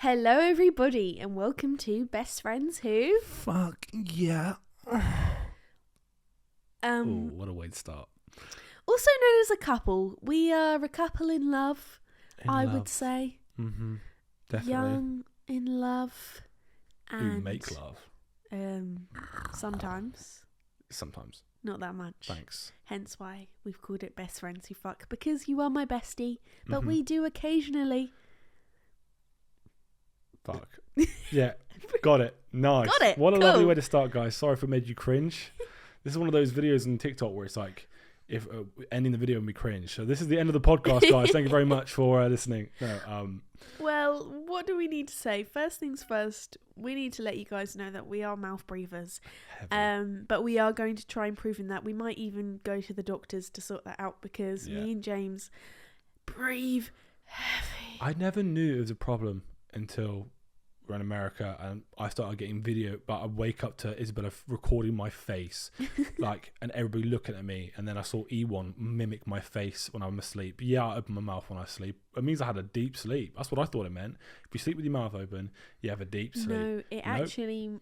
Hello, everybody, and welcome to Best Friends Who. Fuck yeah. Um, What a way to start. Also known as a couple. We are a couple in love, I would love. say. Mm-hmm. Definitely. Young, in love, Who and make love. sometimes. Sometimes. Not that much. Thanks. Hence why we've called it Best Friends Who Fuck, because you are my bestie, but Mhm. we do occasionally. Fuck. Yeah. Got it. Nice. Got it. What a Cool. lovely way to start, guys. Sorry if I made you cringe. This is one of those videos on TikTok where it's like, if ending the video and we cringe. So this is the end of the podcast, guys. Thank you very much for listening. No, Well, what do we need to say? First things first, we need to let you guys know that we are mouth breathers. heavy. But we are going to try improving that. We might even go to the doctors to sort that out because Yeah. me and James breathe heavy. I never knew it was a problem until we're in America and I started getting video, but I wake up to Isabella recording my face, and everybody looking at me, and then I saw E1 mimic my face when I'm asleep. Yeah, I open my mouth when I sleep. It means I had a deep sleep. That's what I thought it meant. If you sleep with your mouth open, you have a deep sleep. No, it actually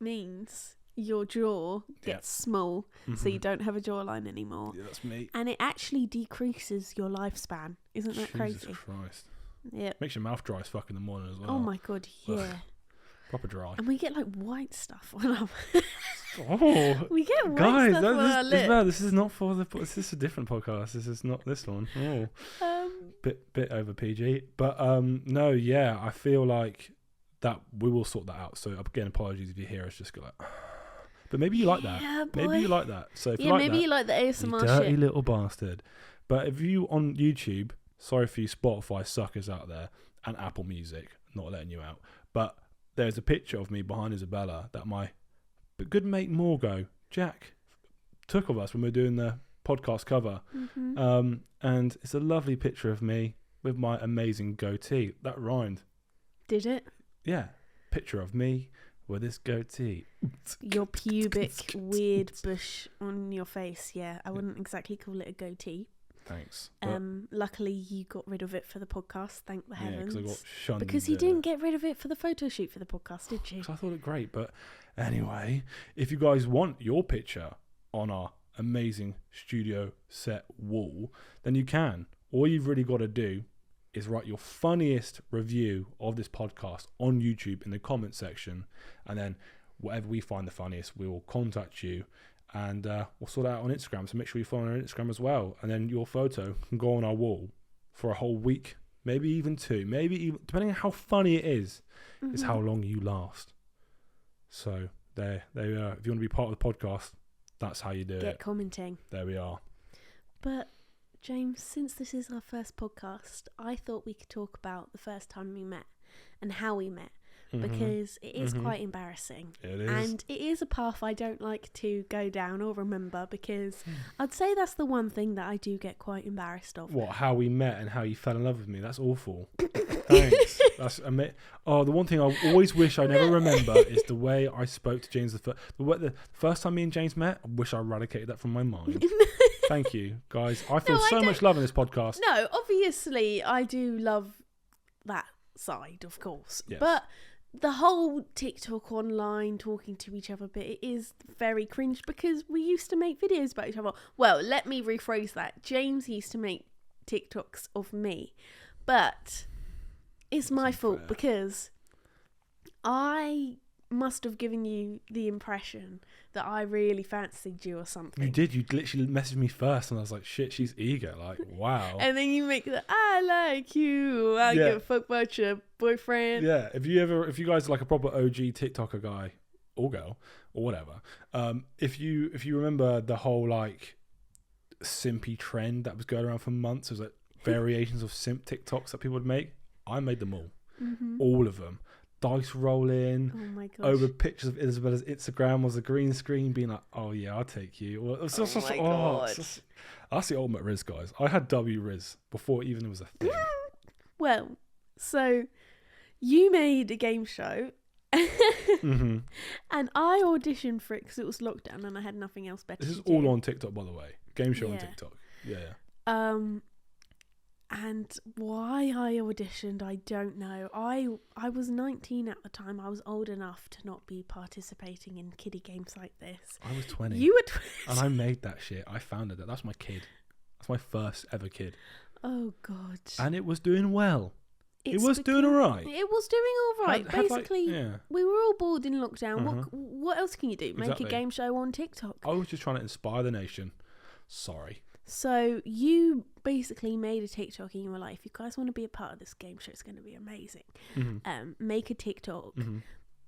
means your jaw gets small, so you don't have a jawline anymore. Yeah, that's me. And it actually decreases your lifespan. Isn't that Jesus crazy? Christ. Yeah. Makes your mouth dry as fuck in the morning as well. Oh my god, yeah. Proper dry. And we get like white stuff on our Oh, we get white guys, stuff on our lips. this is not for the. This is a different podcast. This is not this one. Oh, bit over PG, but no, yeah, I feel like that we will sort that out. So again, apologies if you hear us just go like. But maybe you like that. Yeah, Maybe you like that. So if yeah, you like maybe that, you like the you ASMR dirty shit. little bastard. But if you on YouTube, sorry for you Spotify suckers out there and Apple Music, not letting you out. But there's a picture of me behind Isabella that my good mate Morgo, Jack, took of us when we were doing the podcast cover. Mm-hmm. And it's a lovely picture of me with my amazing goatee. That rhymed. Did it? Yeah. Picture of me with this goatee. Your pubic weird bush on your face. Yeah, I wouldn't exactly call it a goatee. Thanks. Luckily you got rid of it for the podcast. Thank the heavens. Yeah, because I got shunned. Because you didn't get rid of it for the photo shoot for the podcast, did you? I thought it great. But anyway, if you guys want your picture on our amazing studio set wall, then you can. All you've really got to do is write your funniest review of this podcast on YouTube in the comment section, and then whatever we find the funniest, we will contact you, and we'll sort it out on Instagram. So make sure you follow on Instagram as well, and then your photo can go on our wall for a whole week, maybe even two, maybe even depending on how funny it is how long you last. So there we are. If you want to be part of the podcast, that's how you do it. Get commenting. There we are. But James, since this is our first podcast, I thought we could talk about the first time we met and how we met, because it is quite embarrassing. It is. And it is a path I don't like to go down or remember, because I'd say that's the one thing that I do get quite embarrassed of. What, how we met and how you fell in love with me? That's awful. Thanks. That's the one thing I always wish I never remember is the way I spoke to James the first time me and James met. I wish I eradicated that from my mind. Thank you, guys. I feel so much love in this podcast. No, obviously I do love that side, of course. Yes. But the whole TikTok online talking to each other bit, it is very cringe, because we used to make videos about each other. Well, let me rephrase that. James used to make TikToks of me, but it's my fault because I must have given you the impression that I really fancied you or something. You did. You literally messaged me first, and I was like, "Shit, she's eager." Like, wow. And then you make the "I like you, I give a fuck about your boyfriend." Yeah. If you guys are like a proper OG TikToker guy or girl or whatever, if you remember the whole like simpy trend that was going around for months, it was like variations of simp TikToks that people would make. I made them all of them. Dice rolling. Oh my gosh. Over pictures of Isabella's Instagram was a green screen being like, "Oh yeah, I'll take you." Well, God. That's the ultimate Riz, guys. I had W Riz before even it was a thing. Well, so you made a game show and I auditioned for it because it was lockdown and I had nothing else better This to is do. all on TikTok, by the way. Game show on Yeah. TikTok. Yeah. And why I auditioned, I don't know. I was 19 at the time. I was old enough to not be participating in kiddie games like this. I was 20. You were 20. And I made that shit. I founded that. That's my kid. That's my first ever kid. Oh, God. And it was doing well. It was doing all right. It was doing all right. Basically, we were all bored in lockdown. Uh-huh. What else can you do? Make Exactly. a game show on TikTok. I was just trying to inspire the nation. Sorry. So you basically made a TikTok and you were like, if you guys want to be a part of this game show, it's going to be amazing. Mm-hmm. Make a TikTok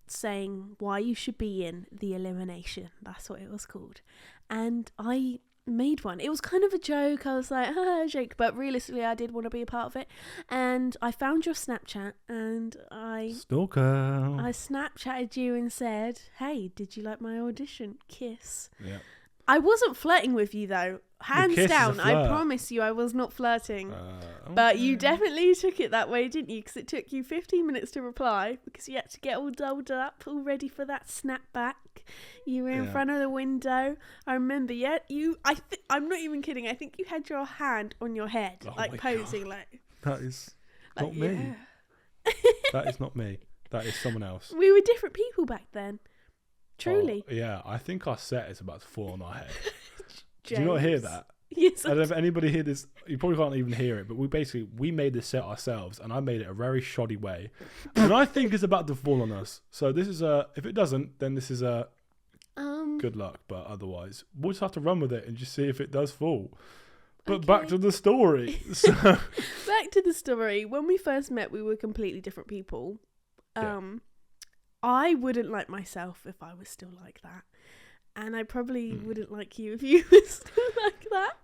saying why you should be in the elimination. That's what it was called. And I made one. It was kind of a joke. I was like, joke. But realistically, I did want to be a part of it. And I found your Snapchat and Stalker. I Snapchatted you and said, hey, did you like my audition? Kiss. Yeah. I wasn't flirting with you though. Hands kiss is a down, I flirt. promise you I was not flirting. But you definitely took it that way, didn't you? Because it took you 15 minutes to reply because you had to get all dolled up, all ready for that snapback. You were in front of the window. I remember, I'm not even kidding. I think you had your hand on your head, posing, God. That is not me. That is not me. That is someone else. We were different people back then. Truly. Oh, yeah, I think our set is about to fall on our head. James. Do you not hear that? Yes. I don't know if anybody hear this. You probably can't even hear it, but we made this set ourselves, and I made it a very shoddy way, and I think it's about to fall on us. So this is if it doesn't, then this is good luck. But otherwise, we'll just have to run with it and just see if it does fall. But back to the story. So back to the story. When we first met, we were completely different people. I wouldn't like myself if I was still like that. And I probably wouldn't like you if you were still like that.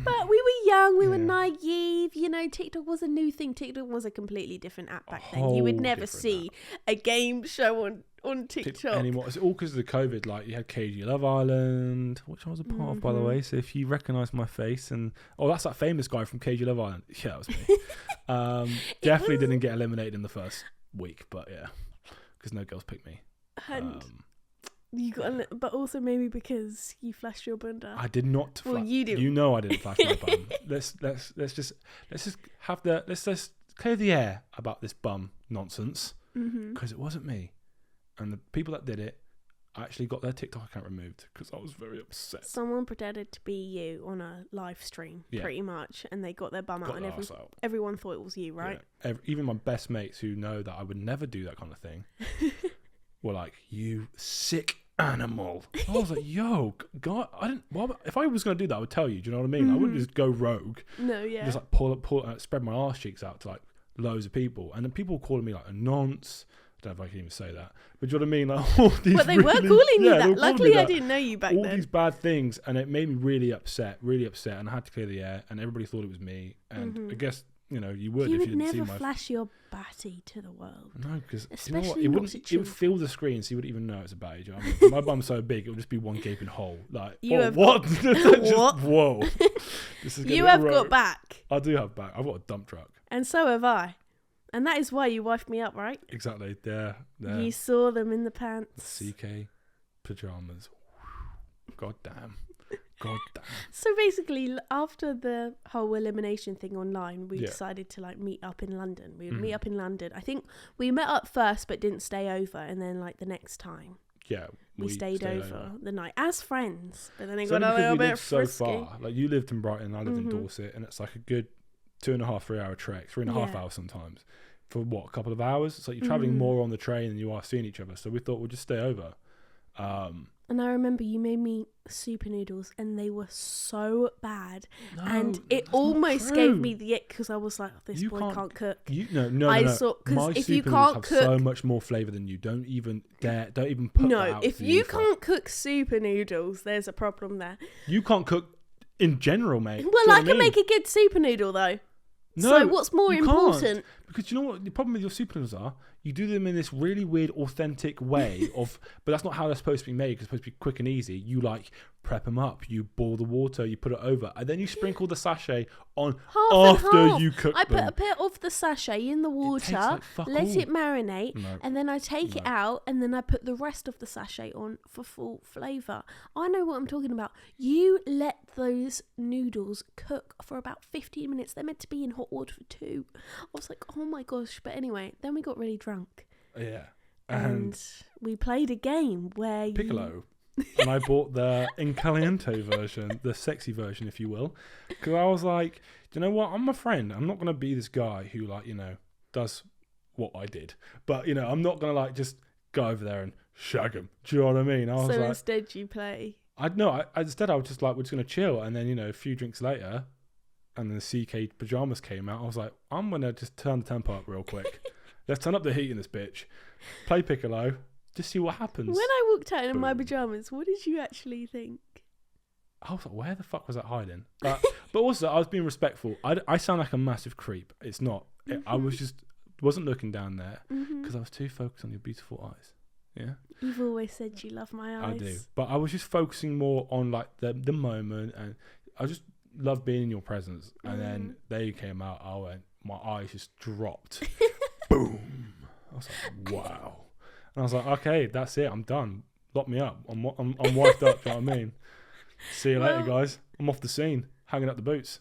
But we were young, we were naive. You know, TikTok was a new thing. TikTok was a completely different app back then. You would never see a game show on TikTok anymore. It's all because of the COVID. Like, you had KG Love Island, which I was a part of, by the way. So if you recognise my face and... Oh, that's that famous guy from KG Love Island. Yeah, that was me. Definitely didn't get eliminated in the first week, but yeah. Because no girls picked me. And you got, but also maybe because you flashed your bunda. I did not. Well, you did. You know I didn't flash my bum. Let's just clear the air about this bum nonsense because it wasn't me, and the people that did it actually got their TikTok account removed because I was very upset. Someone pretended to be you on a live stream, pretty much, and they got their bum out, and everyone thought it was you, right? Yeah. Even my best mates who know that I would never do that kind of thing were like, "You sick animal." I was like, "Yo, God, I didn't. Well, if I was going to do that, I would tell you. Do you know what I mean? I wouldn't just go rogue. No, yeah. Just like pull, spread my arse cheeks out to like loads of people, and then people calling me like a nonce. I don't know if I can even say that, but do you know what I mean? Like all these. But they were calling you that. Luckily, I didn't know you back then. All these bad things, and it made me really upset, and I had to clear the air, and everybody thought it was me, and I guess you know you would if you didn't see my. You would never flash your batty to the world. No, because you know especially what? It would fill the screen, so you wouldn't even know it's a batty. Do you know what I mean? My bum's so big, it would just be one gaping hole. Like, what? What? Whoa! This is you have got back. I do have back. I've got a dump truck. And so have I. And that is why you wifed me up, right? Exactly. There. You saw them in the pants. CK pajamas. God damn. So basically, after the whole elimination thing online, we decided to like meet up in London. We would meet up in London. I think we met up first, but didn't stay over. And then like the next time, we stayed over the night as friends. But then it got a little bit frisky. So far, like you lived in Brighton, I lived in Dorset, and it's like a good 2.5, 3 hour trek, 3.5 hours sometimes. For what, a couple of hours? It's like you're travelling more on the train than you are seeing each other. So we thought we'll just stay over. And I remember you made me super noodles and they were so bad. No, and it almost gave me the ick because I was like, this boy can't cook. No. My if you super can't noodles cook, have so much more flavour than you. Don't even put that out. No, if you can't cook super noodles, there's a problem there. You can't cook in general, mate. Well, I can make a good super noodle though. No, so what's more important? Because you know what the problem with your super noodles are? You do them in this really weird, authentic way but that's not how they're supposed to be made. 'Cause it's supposed to be quick and easy. You like prep them up, you boil the water, you put it over, and then you sprinkle the sachet on after you cook them. I them. put a bit of the sachet in the water, let it marinate, and then I take it out, and then I put the rest of the sachet on for full flavour. I know what I'm talking about. You let those noodles cook for about 15 minutes. They're meant to be in hot water for 2. I was like, oh my gosh. But anyway, then we got really drunk. Yeah. And we played a game where Piccolo. And I bought the In Caliente version, the sexy version, if you will. Because I was like, do you know what? I'm a friend. I'm not going to be this guy who, like, you know, does what I did. But, you know, I'm not going to, like, just go over there and shag him. Do you know what I mean? I was so like, instead you play? Instead I was just like, we're just going to chill. And then, you know, a few drinks later, and the CK pajamas came out. I was like, I'm going to just turn the tempo up real quick. Let's turn up the heat in this bitch. Play Piccolo. Just see what happens. When I walked out in my pajamas, what did you actually think? I was like, where the fuck was that hiding? But also, I was being respectful. I sound like a massive creep. It's not. I wasn't looking down there because I was too focused on your beautiful eyes. Yeah. You've always said you love my eyes. I do. But I was just focusing more on like the moment, and I just love being in your presence. And then there you came out. I went, my eyes just dropped. Boom. I was like, wow. And I was like, okay, that's it. I'm done. Lock me up. I'm wiped up. Do you know what I mean? See you later, guys. I'm off the scene, hanging up the boots.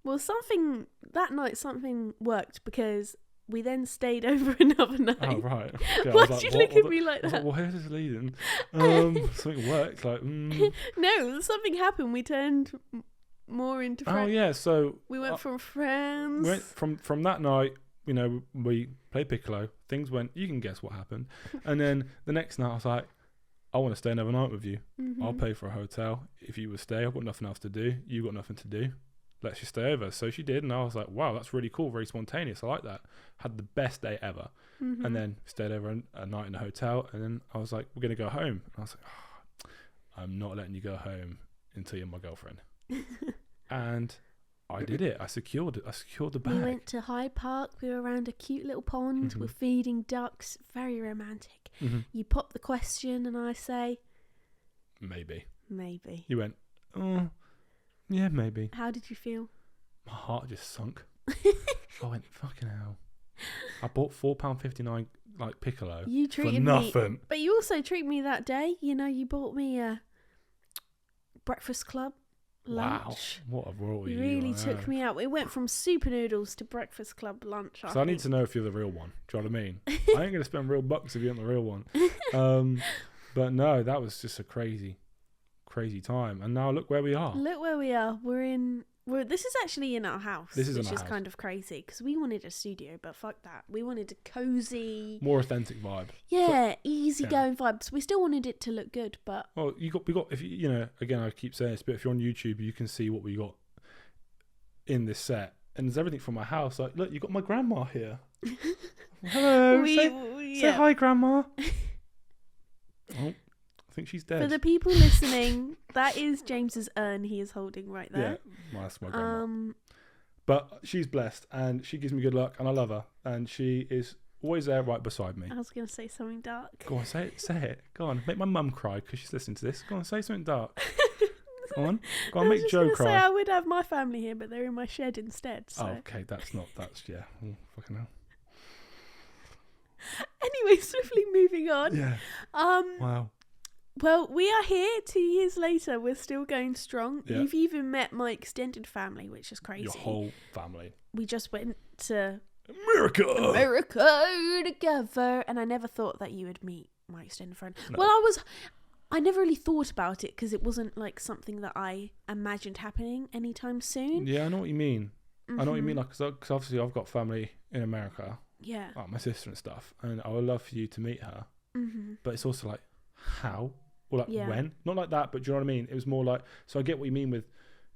Well, that night worked because we then stayed over another night. Oh, right. Okay, Why'd you look at me like that? I was like, where is this leading? Something worked. Like, No, something happened. We turned more into friends. Oh, yeah. So we went from friends. We went from that night. You know, we played Piccolo. Things went. You can guess what happened. And then the next night, I was like, I want to stay another night with you. I'll pay for a hotel if you would stay. I've got nothing else to do. You got nothing to do. Let's just stay over. So she did, and I was like, wow, that's really cool. Very spontaneous. I like that. Had the best day ever. And then stayed over a night in a hotel. And then I was like, we're gonna go home. And I was like, oh, I'm not letting you go home until you're my girlfriend. And I did it. I secured the bag. We went to Hyde Park. We were around a cute little pond. We're feeding ducks. Very romantic. You pop the question and I say, Maybe. You went, oh, yeah, maybe. How did you feel? My heart just sunk. I went, fucking hell. I bought £4.59 like Piccolo. You treated for nothing. me. But you also treated me that day. You know, you bought me a Breakfast Club lunch. Wow, what a royalty. You really took me out. We went from super noodles to Breakfast Club lunch. So I need to know if you're the real one. Do you know what I mean? I ain't going to spend real bucks if you're not the real one. But no, that was just a crazy time. And now look where we are. This is actually in our house. Which is kind of crazy because we wanted a studio, but fuck that. We wanted a cozy, more authentic vibe. Yeah, easygoing vibes. We still wanted it to look good, but well, we got. If you know, again, I keep saying this, but if you're on YouTube, you can see what we got in this set, and there's everything from my house. Like, look, you got my grandma here. Hello, say hi, grandma. Oh. I think she's dead. For the people listening, that is James's urn he is holding right there. Yeah, well, that's my grandma. But she's blessed, and she gives me good luck, and I love her, and she is always there right beside me. I was going to say something dark. Go on, say it. Go on, make my mum cry because she's listening to this. Go on, say something dark. Go on, make Joe cry. I would have my family here, but they're in my shed instead. So. Oh, okay, that's yeah. Oh, fucking hell. Anyway, swiftly moving on. Yeah. Wow. Well, we are here 2 years later. We're still going strong. Yeah. You've even met my extended family, which is crazy. Your whole family. We just went to America together, and I never thought that you would meet my extended friend. No. Well, I never really thought about it because it wasn't like something that I imagined happening anytime soon. Yeah, I know what you mean. I know what you mean. Like, because obviously I've got family in America. Yeah. Like my sister and stuff, and I would love for you to meet her. But it's also like, how? Or like when? Not like that, but do you know what I mean? It was more like, so I get what you mean with,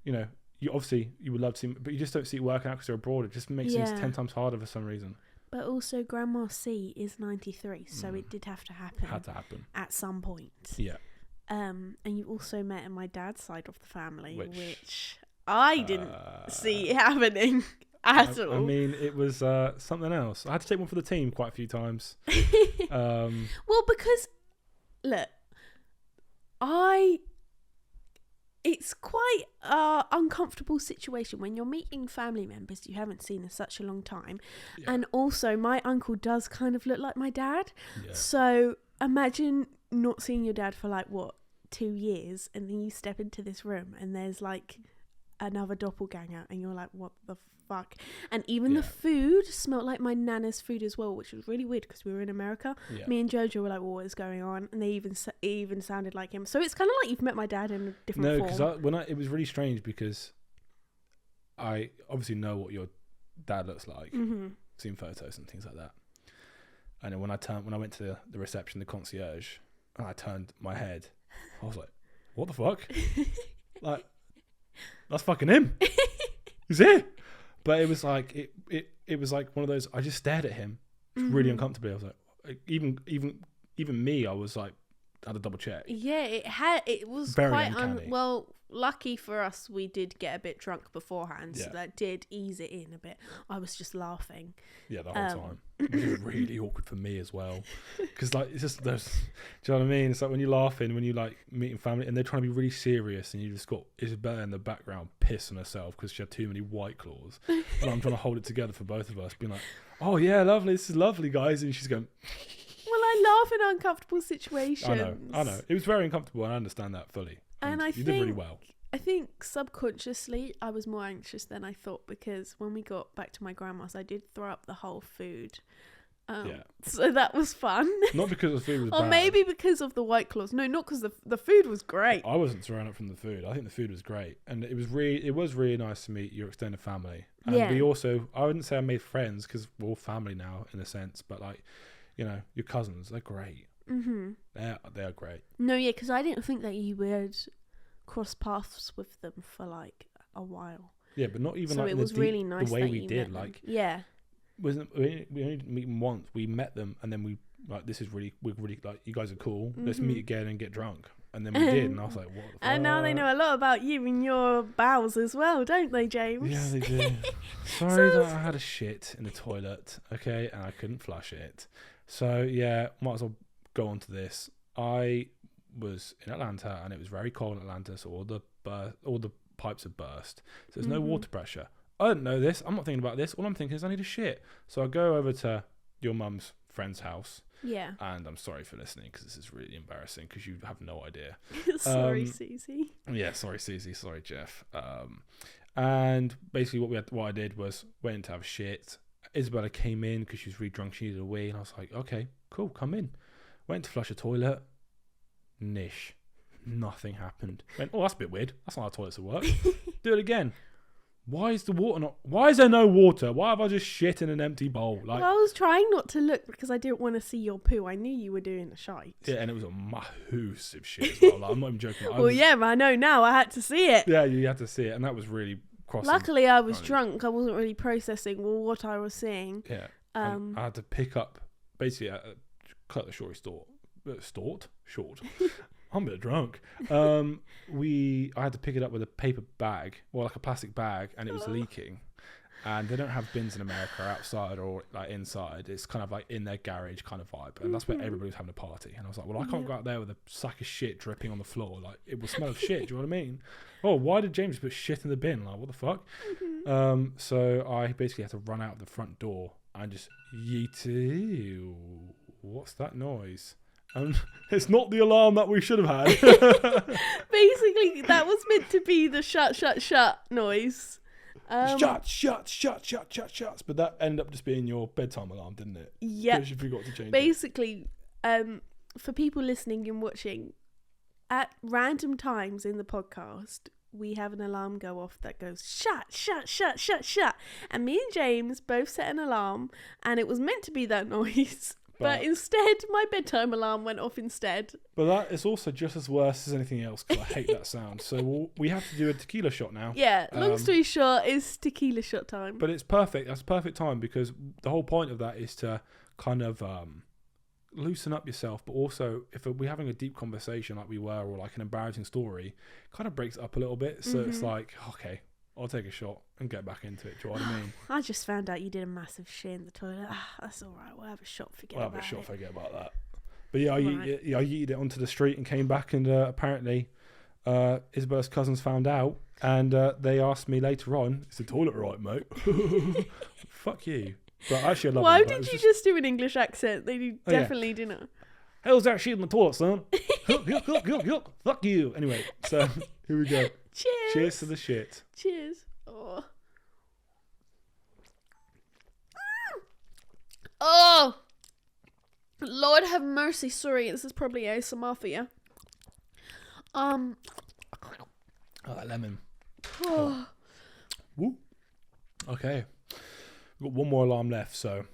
you know, you obviously you would love to see, but you just don't see it working out because they're abroad. It just makes things 10 times harder for some reason. But also, Grandma C is 93, so it did have to happen. Had to happen at some point. Yeah. And you also met my dad's side of the family, which I didn't see happening. at all. I mean, it was something else. I had to take one for the team quite a few times. Well, because look, it's quite an uncomfortable situation when you're meeting family members you haven't seen in such a long time. Yeah. And also my uncle does kind of look like my dad. Yeah. So imagine not seeing your dad for like 2 years, and then you step into this room and there's like another doppelganger and you're like, what the fuck? And even the food smelled like my nana's food as well, which was really weird because we were in America. Me and Jojo were like, what is going on? And they even sounded like him. So it's kind of like you've met my dad in a different form. No, because it was really strange because I obviously know what your dad looks like. Mm-hmm. Seen photos and things like that. And then when I went to the reception, the concierge, and I turned my head, I was like, what the fuck? Like, that's fucking him. He's here. But it was like it was like one of those. I just stared at him really uncomfortably. I was like, even me, I was like, I had to double check. Yeah, it was very quite uncanny. well. Lucky for us, we did get a bit drunk beforehand, so that did ease it in a bit. I was just laughing. Yeah, the whole time. It was really awkward for me as well, because like it's just those. Do you know what I mean? It's like when you're laughing, when you like meeting family, and they're trying to be really serious, and you just got Isabella in the background pissing herself because she had too many White Claws, and I'm trying to hold it together for both of us, being like, "Oh yeah, lovely, this is lovely, guys," and she's going. Well, I laugh in uncomfortable situations. I know. It was very uncomfortable, and I understand that fully. And you did really well. I think subconsciously I was more anxious than I thought, because when we got back to my grandma's, I did throw up the whole food. So that was fun. Not because the food was bad. Or maybe because of the White Claws. No, not because the food was great. I wasn't throwing up from the food. I think the food was great. And it was really nice to meet your extended family. And we also, I wouldn't say I made friends because we're all family now in a sense, but like, you know, your cousins, they're great. Mm-hmm. They're great. No, yeah, because I didn't think that you would cross paths with them for like a while. Yeah, but not even so like it was really nice the way that we you did. met Like, them. we only didn't meet them once. We met them, and then we're really like, you guys are cool. Let's meet again and get drunk. And then we did, and I was like, what the fuck? And now they know a lot about you and your bowels as well, don't they, James? Yeah, they do. Sorry that I had a shit in the toilet, okay, and I couldn't flush it. So yeah, might as well go on to this. I was in Atlanta, and it was very cold in Atlanta, so all the pipes have burst. So there's no water pressure. I didn't know this. I'm not thinking about this. All I'm thinking is I need a shit. So I go over to your mum's friend's house. Yeah. And I'm sorry for listening because this is really embarrassing because you have no idea. Sorry, Susie. Yeah, sorry, Susie. Sorry, Jeff. And basically what I did was went in to have a shit. Isabella came in because she was really drunk. She needed a wee. And I was like, okay, cool, come in. Went to flush a toilet. Nish. Nothing happened. Went, oh, that's a bit weird. That's not how toilets work. Do it again. Why is there no water? Why have I just shit in an empty bowl? Like, well, I was trying not to look because I didn't want to see your poo. I knew you were doing a shite. Yeah, and it was a massive shit as well. Like, I'm not even joking. I know now. I had to see it. Yeah, you had to see it, and that was really crossing. Luckily, I was drunk. I wasn't really processing what I was seeing. Yeah. I had to pick up, basically, cut the short. I'm a bit drunk. I had to pick it up with a paper bag, or like a plastic bag, and it was leaking. And they don't have bins in America outside or like inside. It's kind of like in their garage kind of vibe, and that's where everybody was having a party. And I was like, well, I can't go out there with a sack of shit dripping on the floor. Like, it will smell of shit. Do you know what I mean? Oh, why did James put shit in the bin? Like, what the fuck? So I basically had to run out the front door and just yeet. What's that noise? It's not the alarm that we should have had. Basically, that was meant to be the shut noise. Shuts. But that ended up just being your bedtime alarm, didn't it? Yeah. Because you forgot to change Basically, for people listening and watching, at random times in the podcast, we have an alarm go off that goes shut. And me and James both set an alarm, and it was meant to be that noise. But instead, my bedtime alarm went off instead. But that is also just as worse as anything else because I hate that sound. So we have to do a tequila shot now. Yeah, long story short, it's tequila shot time. But it's perfect. That's perfect time because the whole point of that is to kind of loosen up yourself. But also, if we're having a deep conversation like we were, or like an embarrassing story, it kind of breaks it up a little bit. So it's like, okay, I'll take a shot and get back into it. Do you know what I mean? I just found out you did a massive shit in the toilet. That's all right. We'll have a shot. Forget about that. But yeah, I yeeted it onto the street and came back, and apparently Isabel's cousins found out, and they asked me later on, "Is the toilet right, mate?" Fuck you. But actually, I love Why them, did you just do an English accent? They definitely didn't. Hell's that shit in the toilet, son? Fuck you. Anyway, so here we go. Cheers. Cheers to the shit. Cheers. Oh. Oh. Lord have mercy. Sorry, this is probably ASMR for you. Oh, that lemon. Oh. Woo. Okay. We've got one more alarm left, so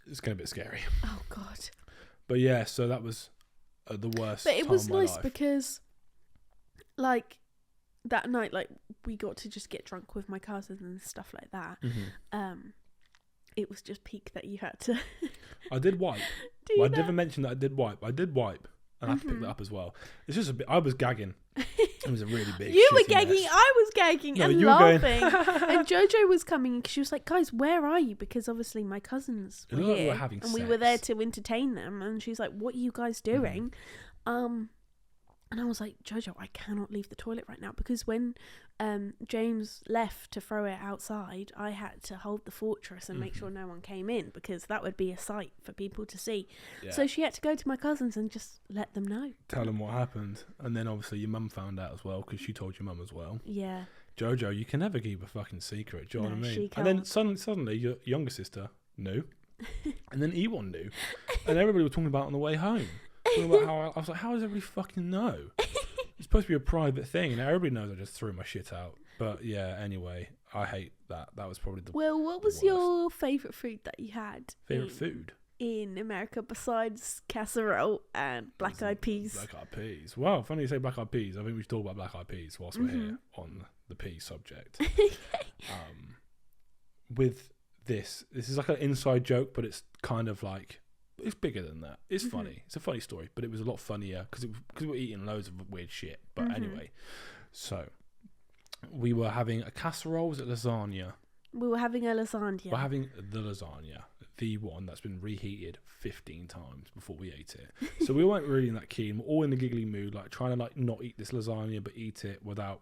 it's getting a bit scary. Oh, God. But yeah, so that was the worst. But it was nice life. because, like, that night, like, we got to just get drunk with my cousins and stuff like that. Mm-hmm. It was just peak that you had to. I did wipe. I never mentioned that I did wipe. I did wipe, and I have to pick that up as well. It's just a bit. I was gagging. It was a really big. You were shitty gagging. mess. I was gagging No, and you were laughing. And Jojo was coming because she was like, "Guys, where are you?" Because obviously my cousins were It looked like we here, were having and we sex. were there to entertain them. And she's like, "What are you guys doing?" And I was like, "Jojo, I cannot leave the toilet right now because when James left to throw it outside, I had to hold the fortress and make sure no one came in because that would be a sight for people to see." Yeah. So she had to go to my cousins and just let them know. Tell them what happened, and then obviously your mum found out as well because she told your mum as well. Yeah. Jojo, you can never keep a fucking secret. Do you know what I No, mean? she And then can't. suddenly your younger sister knew, and then Ewan knew, and everybody was talking about it on the way home. Talking about how I was like, how does everybody fucking know? It's supposed to be a private thing, and everybody knows I just threw my shit out. But yeah, anyway, I hate that. That was probably the Well, what was worst. your favourite food that you had Favorite food. in America besides casserole and black eyed peas? Black eyed peas. Well, funny you say black eyed peas. I think we should talk about black eyed peas whilst we're here on the pea subject. With this is like an inside joke, but it's kind of like it's bigger than that. It's funny. It's a funny story, but it was a lot funnier because we're eating loads of weird shit. But anyway, so we were having a casserole. Was it lasagna? We were having a lasagna. We're having the lasagna, the one that's been reheated 15 times before we ate it. So we weren't really that keen. We're all in the giggly mood, like trying to like not eat this lasagna, but eat it without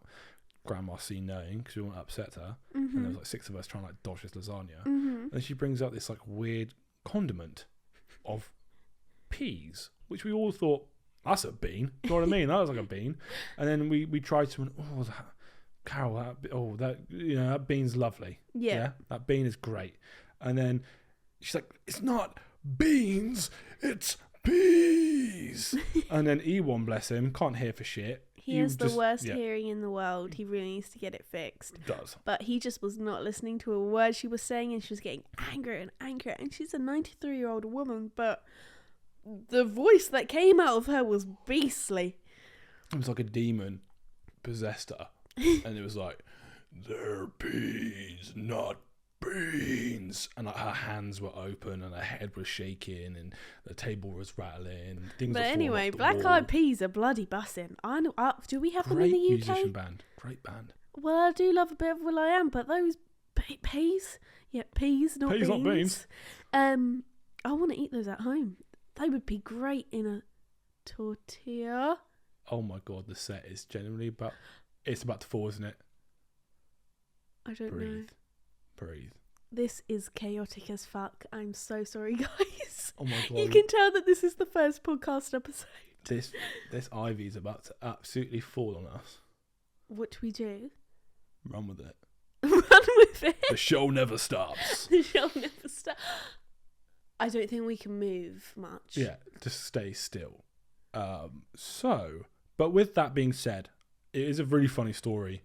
Grandma C knowing because we wouldn't upset her. And there was like 6 of us trying to like dodge this lasagna. And she brings out this like weird condiment of peas, which we all thought, that's a bean. You know what I mean? That was like a bean. And then we tried to, Carol, that bean's lovely. Yeah. That bean is great. And then she's like, it's not beans, it's peas. And then Ewan, bless him, can't hear for shit. He has the worst hearing in the world. He really needs to get it fixed. Does. But he just was not listening to a word she was saying, and she was getting angrier and angrier. And she's a 93-year-old woman, but the voice that came out of her was beastly. It was like a demon possessed her. And it was like, they're peas, not beans. And like, her hands were open and her head was shaking and the table was rattling. Things But were anyway, falling off the Black wall. Eyed Peas are bloody bussing. I know. Do we have them in the UK? Musician band. Great band. Well, I do love a bit of Will I Am, but those peas, peas, not Peas, beans. not beans. I want to eat those at home. They would be great in a tortilla. Oh my god, the set is genuinely about. It's about to fall, isn't it? I don't know. Breathe. This is chaotic as fuck. I'm so sorry, guys. Oh my god. You can tell that this is the first podcast episode. This ivy is about to absolutely fall on us. What do we do? Run with it. Run with it. The show never stops. The show never stops. I don't think we can move much. Yeah, just stay still. But with that being said, it is a really funny story,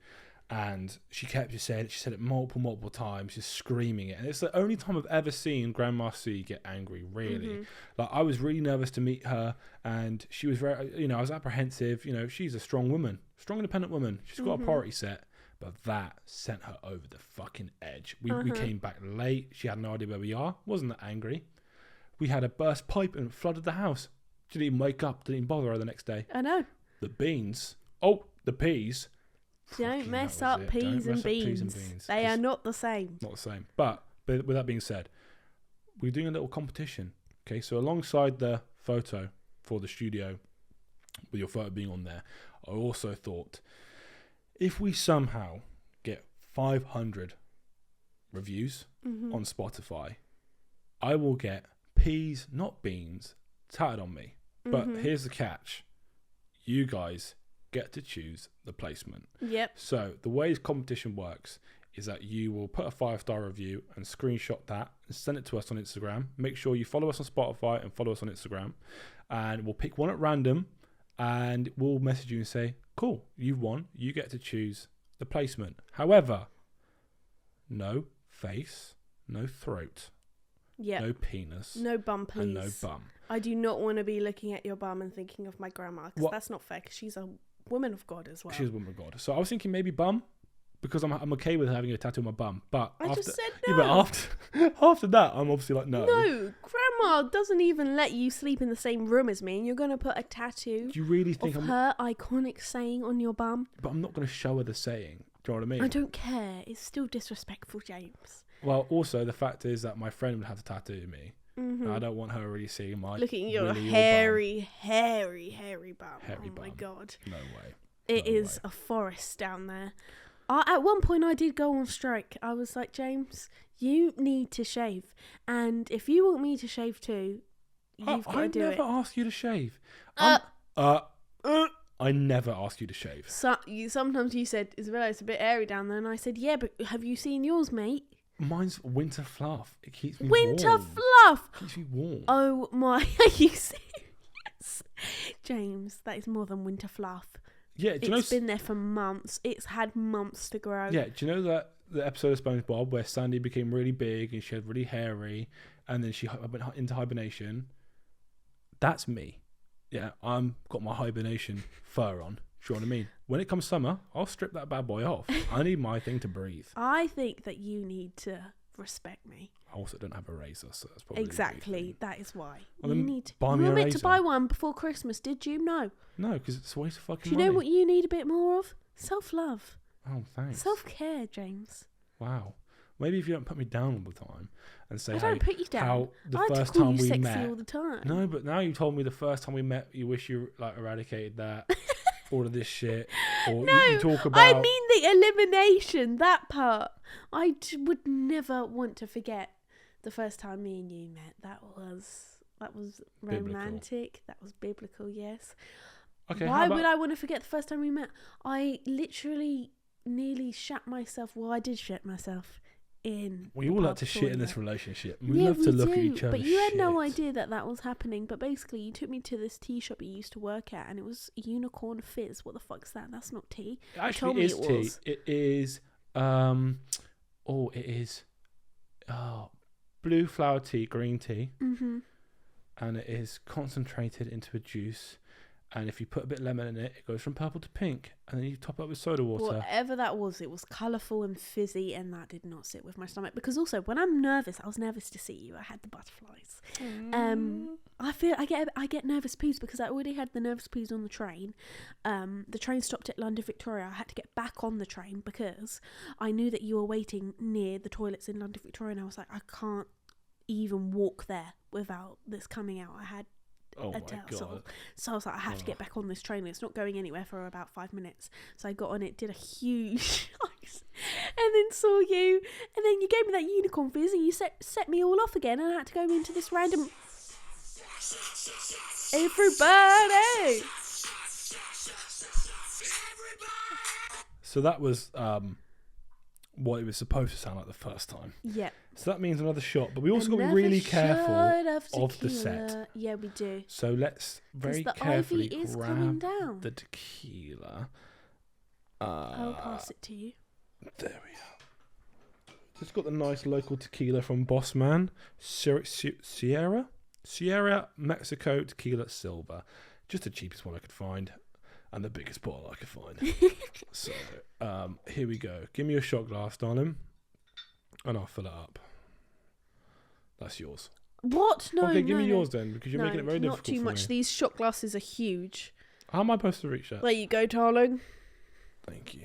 and she kept just saying it. She said it multiple times, just screaming it. And it's the only time I've ever seen Grandma C get angry, really. Like, I was really nervous to meet her, and she was very, I was apprehensive. She's a strong woman, strong, independent woman. She's got a priority set, but that sent her over the fucking edge. We came back late. She had no idea where we are. Wasn't that angry. We had a burst pipe and flooded the house. She didn't even wake up, didn't even bother her the next day. I know. The peas, Don't mess that up was it. peas Don't and mess up peas and beans. beans. They It's are not the same. not the same. But with that being said, we're doing a little competition. Okay, so alongside the photo for the studio, with your photo being on there, I also thought if we somehow get 500 reviews on Spotify, I will get peas, not beans, tatted on me. But here's the catch. You guys get to choose the placement. Yep. So the way this competition works is that you will put a 5-star review and screenshot that and send it to us on Instagram. Make sure you follow us on Spotify and follow us on Instagram. And we'll pick one at random and we'll message you and say, cool, you've won. You get to choose the placement. However, no face, no throat, Yep. no penis, No bum, please. and no bum. I do not want to be looking at your bum and thinking of my grandma, because What? that's not fair, because she's a woman of God as well. She's a woman of God. So I was thinking maybe bum, because I'm okay with having a tattoo on my bum. But I after, just said yeah, no. but after that, I'm obviously like, no. No, grandma doesn't even let you sleep in the same room as me, and you're going to put a tattoo Do you really think of I'm... her iconic saying on your bum? But I'm not going to show her the saying. Do you know what I mean? I don't care. It's still disrespectful, James. Well, also, the fact is that my friend would have to tattoo me. And I don't want her really seeing my Look at your willy or hairy bum. Hairy Oh my bum. God. bum. No way. It No is way. a forest down there. At one point, I did go on strike. I was like, James, you need to shave. And if you want me to shave too, you've got to do I it. never ask you to shave. I never ask you to shave. Sometimes you said, Isabella, it's a bit airy down there. And I said, yeah, but have you seen yours, mate? Mine's winter fluff. It keeps me Winter warm. fluff. Keeps me warm. Oh my, are you serious? James, that is more than winter fluff. Yeah, do you know? It's been there for months. It's had months to grow. Yeah, do you know that the episode of SpongeBob where Sandy became really big and she had really hairy, and then she went into hibernation? That's me. Yeah, I'm got my hibernation fur on. Do you know what I mean? When it comes summer, I'll strip that bad boy off. I need my thing to breathe. I think that you need to respect me. I also don't have a razor, so that's probably Exactly. That is why. Well, You then need. buy You me were a meant to razor. buy one before Christmas, did you? No. No, because it's a waste of fucking Do you money. know what you need a bit more of? Self-love. Oh, thanks. Self-care, James. Wow. Maybe if you don't put me down all the time and say, I don't put you down. how the I like first to call time you we sexy met. all the time. No, but now you told me the first time we met, you wish you like eradicated that, all of this shit, or No, you talk about. I mean the elimination, that part. I would never want to forget the first time me and you met. That was Biblical. romantic. That was biblical, yes. Okay, Why would I want to forget the first time we met? I literally nearly shat myself. Well, I did shit myself in. We the all like pub to shit in toilet. this relationship. We Yeah, love to look do, at each other. but you had no shit. idea that was happening. But basically, you took me to this tea shop you used to work at, and it was Unicorn Fizz. What the fuck's that? That's not tea. It told actually me is it tea. was. It is. It is. Blue flower tea, green tea, and it is concentrated into a juice. And if you put a bit of lemon in it, it goes from purple to pink. And then you top it up with soda water. Whatever that was, it was colourful and fizzy, and that did not sit with my stomach. Because also, when I'm nervous, I was nervous to see you. I had the butterflies. I get nervous poos because I already had the nervous poos on the train. The train stopped at London Victoria. I had to get back on the train because I knew that you were waiting near the toilets in London Victoria, and I was like, I can't even walk there without this coming out. I had Oh a my tussle. God. So I was like, I have to get back on this train. It's not going anywhere for about 5 minutes. So I got on it, did a huge ice, and then saw you, and then you gave me that Unicorn Fizz, and you set me all off again, and I had to go into this random. Everybody. So that was what it was supposed to sound like the first time. Yeah. So that means another shot, but we also got to be Another really shot careful of the tequila. set. Yeah, we do. So let's very the carefully ivy is coming grab down. the tequila. I'll pass it to you. There we are. Just got the nice local tequila from Boss Man, Sierra Mexico Tequila Silver. Just the cheapest one I could find, and the biggest bottle I could find. So here we go. Give me your shot glass, darling, and I'll fill it up. That's yours. What? No, okay, give me no. yours then, because you're making it very difficult not too for much. me. These shot glasses are huge. How am I supposed to reach that? There you go, darling. Thank you.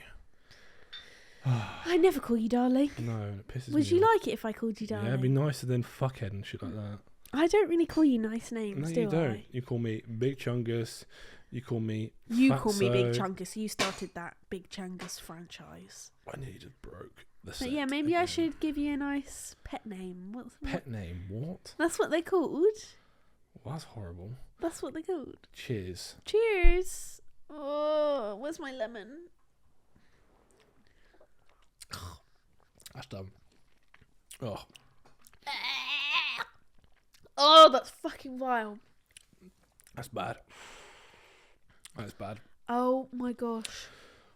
I never call you darling. No, it pisses me Would you off. like it if I called you darling? Yeah, it'd be nicer than fuckhead and shit like that. I don't really call you nice names, No, do you don't. I? You call me Big Chungus. You call me You call me Big Fatso. Chungus. You started that Big Chungus franchise. I nearly just broke the But set yeah, maybe I again. should give you a nice pet name. What's Pet name? What? That's what they're called. Well, that's horrible. That's what they're called. Cheers. Cheers. Oh, where's my lemon? That's dumb. Oh, Oh, that's fucking vile. that's bad. That's bad. Oh my gosh.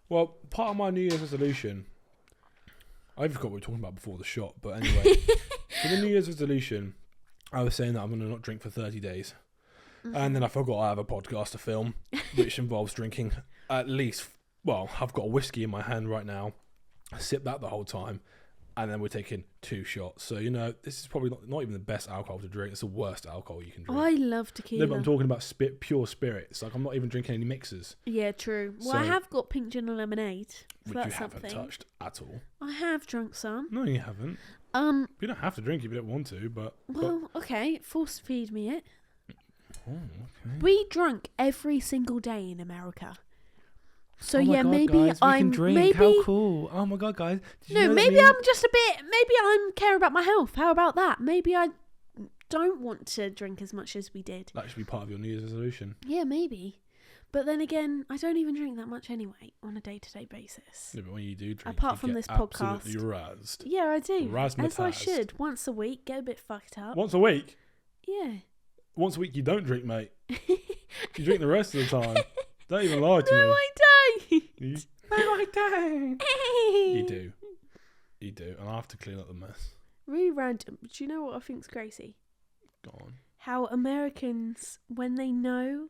Well, part of my New Year's resolution, I forgot what we were talking about before the shot, but anyway, for the New Year's resolution, I was saying that I'm going to not drink for 30 days. And then I forgot I have a podcast to film, which involves drinking at least, well, I've got a whiskey in my hand right now. I sip that the whole time. And then we're taking 2 shots. So, you know, this is probably not even the best alcohol to drink. It's the worst alcohol you can drink. I love tequila. No, but I'm talking about pure spirits. Like, I'm not even drinking any mixers, Yeah, true. Well, I So- have got pink gin and lemonade. So which that's you haven't something. touched at all. I have drunk some. No, you haven't. You don't have to drink if you don't want to, but... Well, okay, force feed me it. Oh, okay. We drunk every single day in America. So Oh my yeah, God, maybe guys, we I'm can drink. maybe How cool. Oh my God, guys. Did you no, know that maybe me- I'm just a bit. Maybe I'm care about my health. How about that? Maybe I don't want to drink as much as we did. That should be part of your New Year's resolution. Yeah, maybe. But then again, I don't even drink that much anyway on a day-to-day basis. Yeah, but when you do drink, Apart you from get this podcast. absolutely razzed. Yeah, I do. As I Razzmatazz. should. Once a week, get a bit fucked up. Once a week? Yeah. Once a week you don't drink, mate. You drink the rest of the time. Don't even lie to me. No, I don't. You, no, I don't. You do. You do. And I have to clean up the mess. Really random. Do you know what I think's crazy? Go on. How Americans, when they know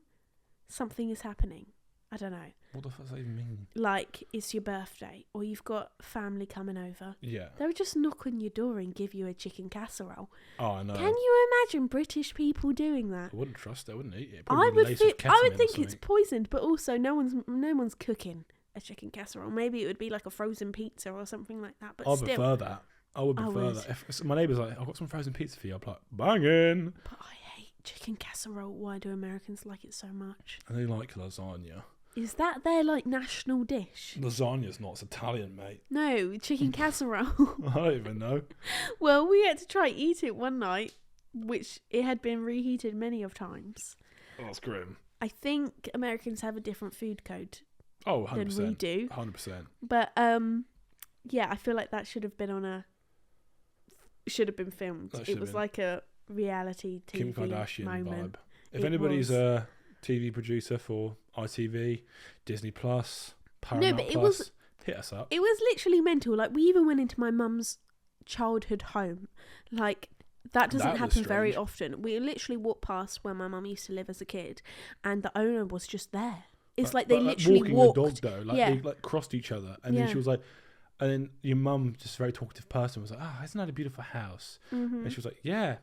something is happening, I don't know, What the fuck does that even mean? like it's your birthday or you've got family coming over, Yeah. they'll just knock on your door and give you a chicken casserole. Oh, I know. Can you imagine British people doing that? I wouldn't trust it. I wouldn't eat it. I would think it's it's poisoned, but also no one's cooking a chicken casserole. Maybe it would be like a frozen pizza or something like that. But I still, prefer that. I would I prefer would. that. If my neighbour's like, I've got some frozen pizza for you, I'm like, banging. but I hate chicken casserole. Why do Americans like it so much? And they like lasagna. Is that their like national dish? Lasagna's not. It's Italian, mate. No, chicken casserole. I don't even know. Well, we had to try eat it one night, which it had been reheated many of times. Oh, that's grim. I think Americans have a different food code Oh, 100%. than we do. 100%. But yeah, I feel like that should have been filmed. That should It have was been. like a reality TV Kim Kardashian moment. vibe. If It anybody's was. a TV producer for ITV, Disney Plus, Paramount but it Plus, was- hit us up. It was literally mental. Like we even went into my mum's childhood home. Like that doesn't That was happen very strange. often. We literally walked past where my mum used to live as a kid, and the owner was just there. It's like they literally walking walked. the dog though, like Yeah. they like crossed each other, and then Yeah. she was like, and then your mum, just a very talkative person, was like, "Ah, isn't that a beautiful house?" Mhm. And she was like, "Yeah."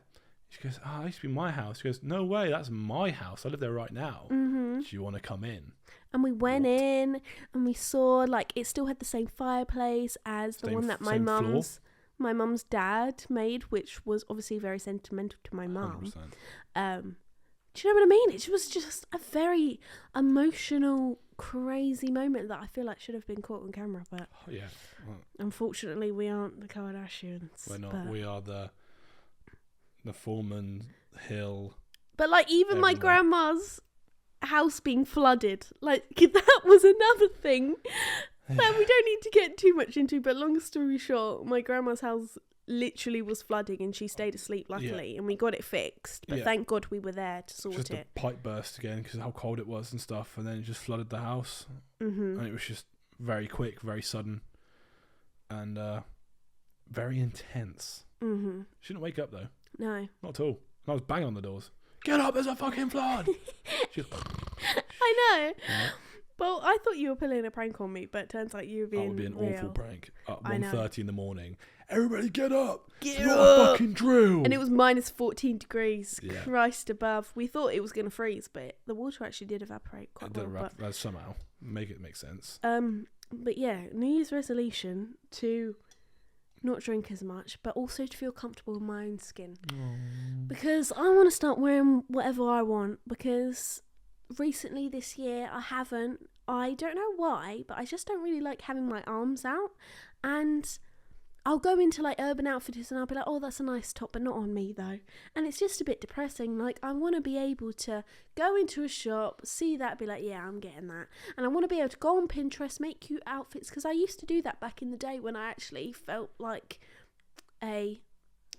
She goes, "Ah, that used to be my house." She goes, "No way, that's my house. I live there right now. Mhm. Do you want to come in?" And we went What? in and we saw like it still had the same fireplace as the Same- one that my same floor? mum's dad made, which was obviously very sentimental to my mum. 100%. Do you know what I mean? It was just a very emotional, crazy moment that I feel like should have been caught on camera, but Oh, yeah, well, unfortunately we aren't the Kardashians. we're not. But, We are the Foreman Hill. but like even my everyone. grandma's house being flooded, like that was another thing that we don't need to get too much into, but long story short, my grandma's house literally was flooding and she stayed asleep luckily and we got it fixed, but Yeah. thank God we were there to sort Just a it. pipe burst again because of how cold it was and stuff, and then it just flooded the house, Mm-hmm. and it was just very quick, very sudden, and very intense. Mm-hmm. She didn't wake up though, No. not at all. And I was banging on the doors. Get up! There's a fucking flood. She was, I know. yeah, Well, I thought you were pulling a prank on me, but it turns out you were that being would be an real. awful prank. At I know. 1:30 in the morning. Everybody get up! Get It's not up! a fucking drill. And it was minus 14 degrees. Yeah. Christ above. We thought it was going to freeze, but the water actually did evaporate It quite did well. somehow make it make sense. But, But yeah, New Year's resolution to not drink as much, but also to feel comfortable in my own skin. Because I want to start wearing whatever I want, because recently this year I don't know why, but I just don't really like having my arms out. And I'll go into like Urban Outfitters and I'll be like, oh, that's a nice top, but not on me though. And it's just a bit depressing. Like, I want to be able to go into a shop, see that, be like, yeah, I'm getting that. And I want to be able to go on Pinterest, make cute outfits, because I used to do that back in the day when I actually felt like a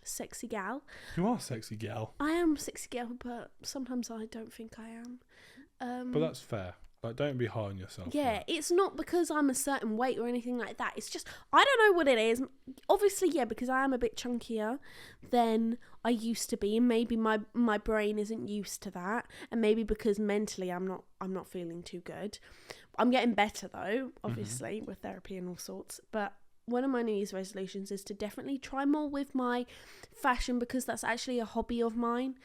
sexy gal. You are a sexy gal. I am a sexy gal, but sometimes I don't think I am. But that's fair. Like, don't be hard on yourself. Yeah, it's not because I'm a certain weight or anything like that. It's just, I don't know what it is. Obviously, yeah, because I am a bit chunkier than I used to be, and maybe my brain isn't used to that, and maybe because mentally I'm not feeling too good. I'm getting better though, obviously, with therapy and all sorts. But one of my New Year's resolutions is to definitely try more with my fashion, because that's actually a hobby of mine,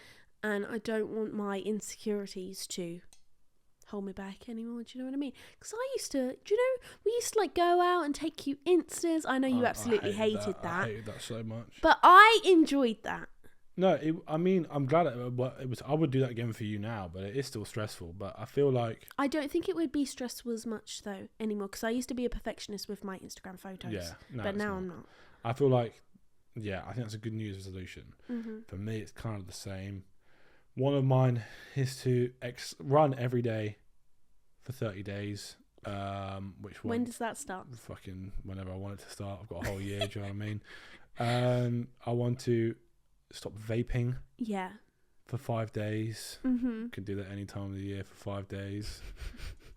and I don't want my insecurities to hold me back anymore. Do you know what I mean? Because we used to like go out and take cute instas. I know you absolutely hated that. I hated that so much. But I enjoyed that. No, I'm glad it was. I would do that again for you now, but it is still stressful. But I feel like I don't think it would be stressful as much though anymore, because I used to be a perfectionist with my Instagram photos. Yeah, but now I'm not. I feel like, yeah, I think that's a good New Year's resolution. For me, it's kind of the same. One of mine is to run every day for 30 days. When does that start? Fucking whenever I want it to start. I've got a whole year, do you know what I mean? I want to stop vaping. Yeah. For 5 days. Can do that any time of the year for 5 days.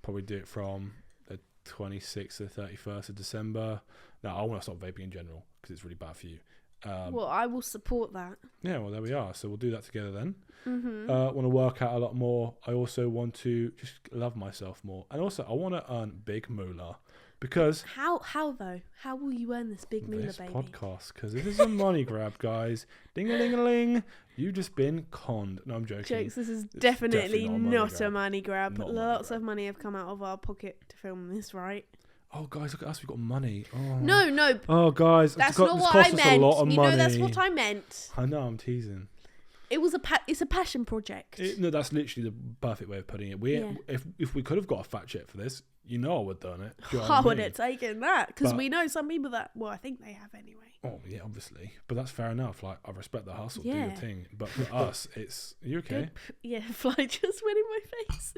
Probably do it from the 26th to the 31st of December. No, I want to stop vaping in general, because it's really bad for you. Well, I will support that. Yeah, well, there we are. So we'll do that together then. Want to work out a lot more. I also want to just love myself more. And also, I want to earn big moolah. Because... How though? How will you earn this big moolah, baby? This podcast. Because this is a money grab, guys. Ding-a-ling-a-ling. You've just been conned. No, I'm joking. Jokes, this is definitely not a money grab. Lots of money have come out of our pocket to film this, right? Oh, guys, look at us. We've got money. Oh. No. Oh, guys. That's not what I meant. A lot of money. That's what I meant. I know, I'm teasing. It's a passion project. No, that's literally the perfect way of putting it. If we could have got a fat check for this, you know I would have done it. I would have taken that, because we know some people that, well, I think they have anyway. Oh, yeah, obviously. But that's fair enough. Like, I respect the hustle, do your thing. But for us, it's... Are you okay? Yeah, fly just went in my face.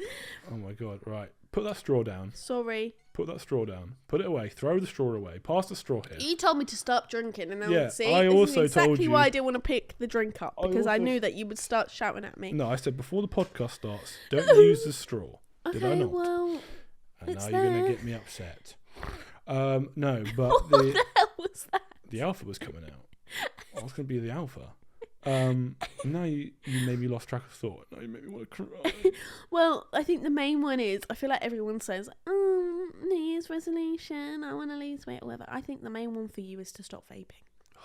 Oh, my God. Right. Put that straw down. Sorry. Put that straw down. Put it away. Throw the straw away. Pass the straw here. You told me to stop drinking, and I this is exactly why I didn't want to pick the drink up, because I knew that you would start shouting at me. No, I said before the podcast starts, don't use the straw. Okay, did I not? Well, and now you're going to get me upset. No, but what the hell was that? The alpha was coming out. I was going to be the alpha. Now you made me lost track of thought. Now you made me want to cry. Well, I think the main one is, I feel like everyone says, New Year's resolution, I want to lose weight or whatever. I think the main one for you is to stop vaping.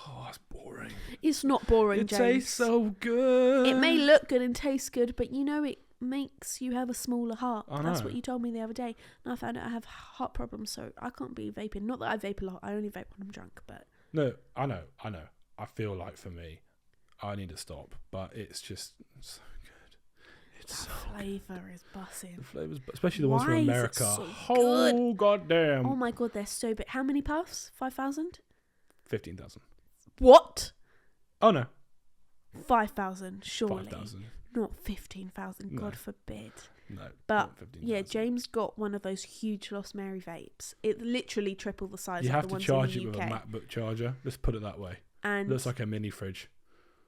Oh, that's boring. It's not boring, James. James. It tastes so good. It may look good and taste good, but it makes you have a smaller heart. I know. That's what you told me the other day. And I found out I have heart problems, so I can't be vaping. Not that I vape a lot. I only vape when I'm drunk, but... No, I know. I feel like for me, I need to stop, but it's just so good. It's that flavour is bussing. The flavours, especially the ones from America. So good? Goddamn! Oh my god, they're so big. How many puffs? 5,000? 15,000. What? Oh no. 5,000, surely. 5,000. Not 15,000. No. God forbid. No. But yeah, James got one of those huge Lost Mary vapes. It literally triple the size of the ones in the UK. You have to charge it with a MacBook charger. Let's put it that way. And looks like a mini fridge.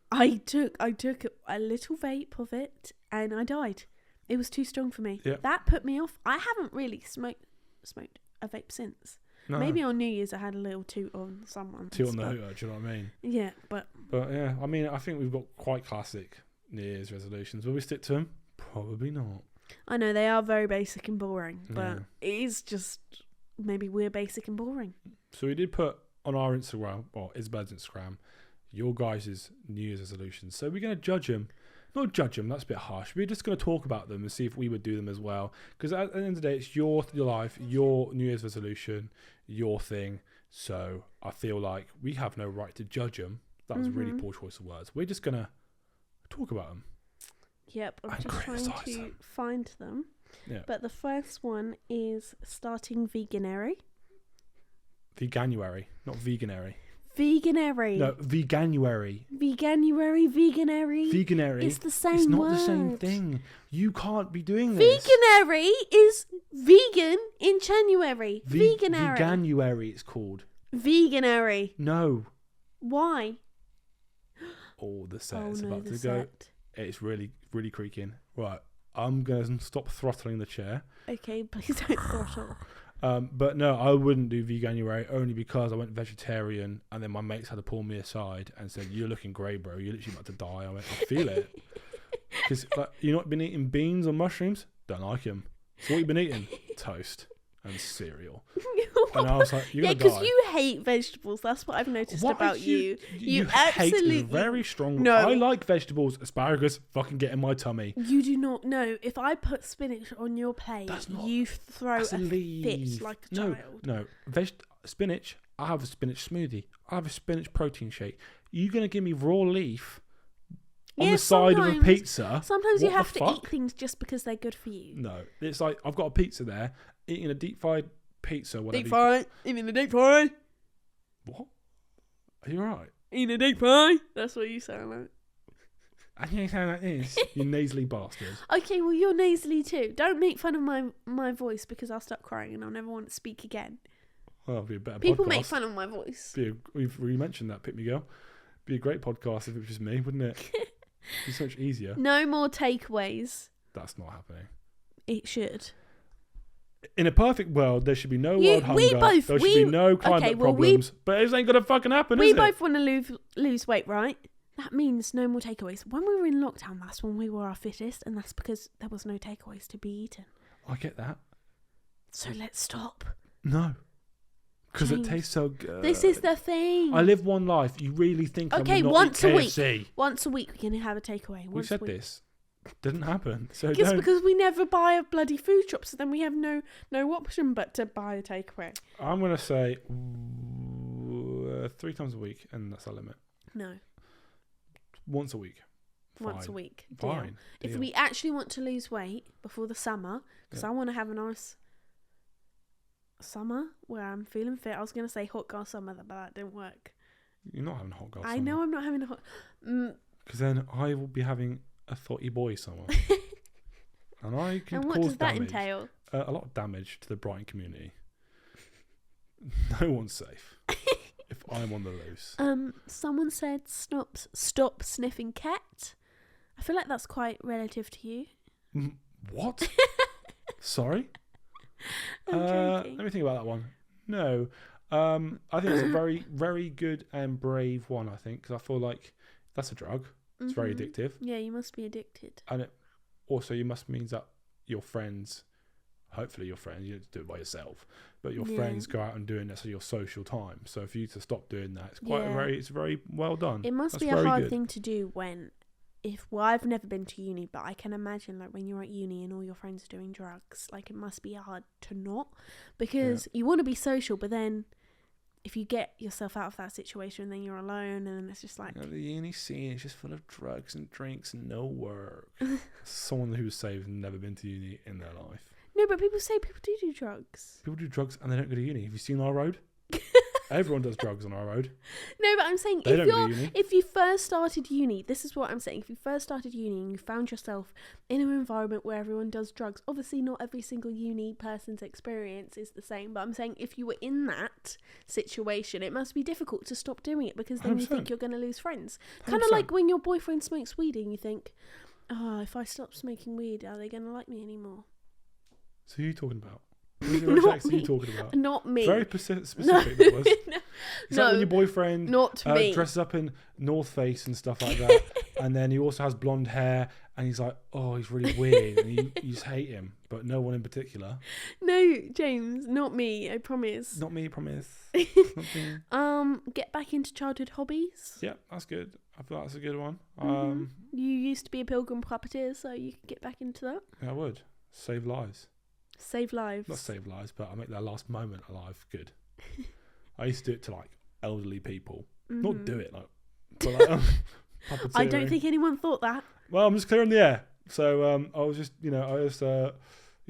I took a little vape of it and I died. It was too strong for me. Yeah. That put me off. I haven't really smoked a vape since. No. Maybe on New Year's I had a little toot on someone. Toot on the hooter, do you know what I mean? Yeah, but yeah, I mean, I think we've got quite classic New Year's resolutions. Will we stick to them? Probably not. I know they are very basic and boring, but it is just maybe we're basic and boring. So we did put on our Instagram, or Isabel's Instagram, your guys' New Year's resolutions. So we're going to judge them not judge them, that's a bit harsh. We're just going to talk about them and see if we would do them as well. Because at the end of the day, it's your life, your New Year's resolution, your thing. So I feel like we have no right to judge them. That was a really poor choice of words. We're just going to talk about them. Yep, I'm just trying to find them. Yeah. But the first one is starting veganuary. Veganuary, not veganary. Veganuary. No, veganuary. Veganuary. It's the same It's not word. the same thing. You can't be doing this. Veganuary is vegan in January. Veganuary. Veganuary it's called. Veganuary. No. Why? Oh, the set is no, about the to go. set. It's really, really creaking. Right. I'm going to stop throttling the chair. Okay, please don't throttle. But no, I wouldn't do veganuary only because I went vegetarian and then my mates had to pull me aside and said, "You're looking grey, bro. You're literally about to die." I went, "I feel it." Because you've not been eating beans or mushrooms? Don't like them. So what you been eating? Toast and cereal. And I was like, "You're gonna die." because you hate vegetables. That's what I've noticed about you. You absolutely hate is very strong. No. I like vegetables. Asparagus, fucking get in my tummy. You do not know. If I put spinach on your plate, That's not- you throw a That's a fit leaf. like a child. No. Spinach. I have a spinach smoothie. I have a spinach protein shake. You gonna give me raw leaf on the side of a pizza? Sometimes you What have the to fuck? eat things just because they're good for you. No, it's like I've got a pizza there, eating a deep fried pizza. Whatever. Deep fry. Eating a deep fry. What? Are you alright? Eating a deep fry. That's what you sound like. And you sound like this, you nasally bastard. Okay, well you're nasally too. Don't make fun of my voice because I'll start crying and I'll never want to speak again. Well, it'd be a better People podcast. make fun of my voice. We've already mentioned that, Pick Me Girl. Be a great podcast if it was just me, wouldn't it? Be so much easier. No more takeaways. That's not happening. It should. In a perfect world, there should be no world hunger. There should be no climate problems. But it ain't gonna fucking happen, is it? We both want to lose weight, right? That means no more takeaways. When we were in lockdown, that's when we were our fittest, and that's because there was no takeaways to be eaten. I get that. So let's stop. No. Because it James, tastes so good. This is the thing. I live one life. You really think Okay, I'm not once eat a week. KFC? Once a week we can have a takeaway. We said this. Didn't happen. So Just don't. because we never buy a bloody food shop, so then we have no option but to buy a takeaway. I'm going to say 3 times a week, and that's our limit. No. Once a week. Once a Fine. week. Deal. Fine. If Deal. we actually want to lose weight before the summer, because Yeah. I want to have a nice summer where I'm feeling fit. I was going to say hot girl summer, but that didn't work. You're not having a hot girl I summer. know I'm not having a hot... Because then I will be having a thoughty boy summer. And I can And what cause does that damage. entail? A lot of damage to the Brighton community. No one's safe if I'm on the loose. Someone said stop sniffing cat. I feel like that's quite relative to you. What? Sorry? I'm joking. Let me think about that one. No. I think it's a very, very good and brave one, I think, because I feel like that's a drug. It's very addictive. Yeah, you must be addicted. And it also, you must means that your friends, hopefully your friends, you don't do it by yourself, but your friends go out and doing this at your social time. So for you to stop doing that, it's quite it's very well done. It must That's be a very hard good. thing to do when, I've never been to uni, but I can imagine like when you're at uni and all your friends are doing drugs, like it must be hard to not, because you want to be social, but then if you get yourself out of that situation, then you're alone, and then it's just like... The uni scene is just full of drugs and drinks and no work. Someone who's saved and never been to uni in their life. No, but people say people do drugs. People do drugs and they don't go to uni. Have you seen our road? Everyone does drugs on our road. No, but I'm saying They don't go to uni. if you first started uni, this is what I'm saying. If you first started uni and you found yourself in an environment where everyone does drugs, obviously not every single uni person's experience is the same. But I'm saying if you were in that situation, it must be difficult to stop doing it because then you 100%. think you're going to lose friends. Kind of 100%. like when your boyfriend smokes weed and you think, oh, if I stop smoking weed, are they going to like me anymore? So who are you talking about? Which ex are you talking about? Not me. Very specific that was. Is that when your boyfriend not me. dresses up in North Face and stuff like that, and then he also has blonde hair, and he's like, oh, he's really weird, and you just hate him, but no one in particular. No, James, not me. I promise. Not me, promise. Not me. Get back into childhood hobbies. Yeah, that's good. I feel that's a good one. You used to be a pilgrim puppeteer, so you could get back into that. Yeah, I would. Save lives. Save lives. Not save lives, but I make their last moment alive good. I used to do it to like elderly people. Not do it like, but like I don't think anyone thought that. Well, I'm just clearing the air. So I was just, used to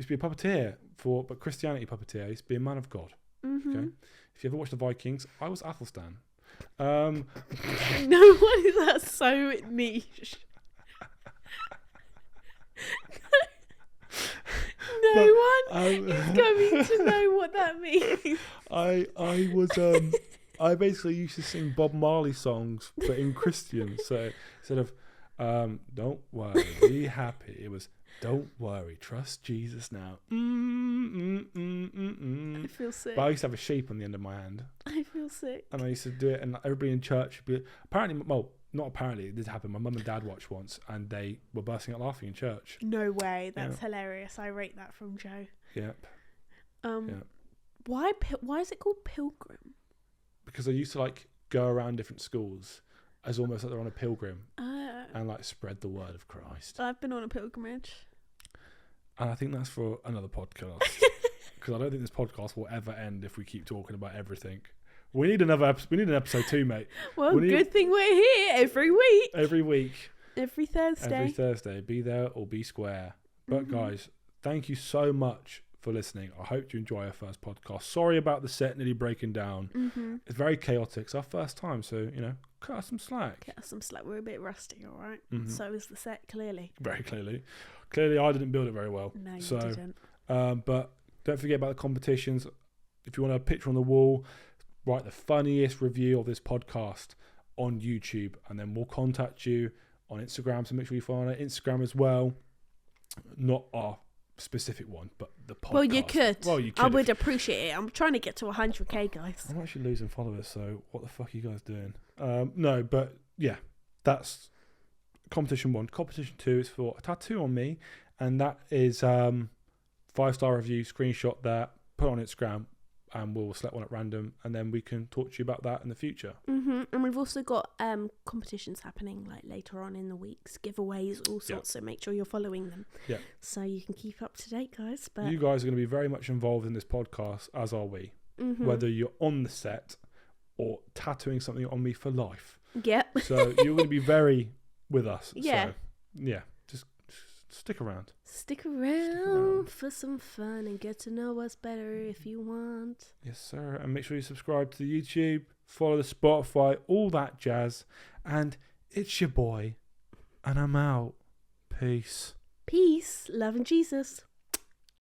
be a puppeteer but Christianity puppeteer. I used to be a man of God. Okay. If you ever watched the Vikings, I was Athelstan. No one is that so niche. No one is going to know what that means. I was I basically used to sing Bob Marley songs, but in Christian. So instead of don't worry, be happy, it was don't worry, trust Jesus now. I feel sick. But I used to have a sheep on the end of my hand. I feel sick. And I used to do it, and everybody in church would be not apparently, it did happen. My mum and dad watched once, and they were bursting out laughing in church. No way, that's hilarious. I rate that from Joe. Yep. Why is it called pilgrim? Because I used to like go around different schools as almost like they're on a pilgrim and like spread the word of Christ. I've been on a pilgrimage. And I think that's for another podcast. Because I don't think this podcast will ever end if we keep talking about everything. We need another episode. We need an episode 2, mate. Well, good thing we're here every week. Every week. Every Thursday. Every Thursday. Be there or be square. But guys, thank you so much for listening. I hope you enjoy our first podcast. Sorry about the set nearly breaking down. It's very chaotic. It's our first time, so, cut us some slack. Cut us some slack. We're a bit rusty, all right? So is the set, clearly. Very clearly. Clearly, I didn't build it very well. No, you didn't. But don't forget about the competitions. If you want a picture on the wall, write the funniest review of this podcast on YouTube, and then we'll contact you on Instagram. So make sure you follow our Instagram as well. Not our specific one, but the podcast. Well, you could. I would if... appreciate it. I'm trying to get to 100k, guys. I'm actually losing followers, so what the fuck are you guys doing? No, but yeah, that's competition 1. Competition 2 is for a tattoo on me, and that is 5-star review. Screenshot that, put it on Instagram, and we'll select one at random, and then we can talk to you about that in the future. And we've also got competitions happening like later on in the weeks, giveaways, all sorts. So make sure you're following them. Yeah. So you can keep up to date, guys. But you guys are going to be very much involved in this podcast, as are we. Whether you're on the set or tattooing something on me for life. Yep. So you're going to be very with us. Yeah. So, yeah. Just stick around. Stick around for some fun and get to know us better if you want. Yes, sir. And make sure you subscribe to the YouTube, follow the Spotify, all that jazz. And it's your boy. And I'm out. Peace. Peace. Love and Jesus.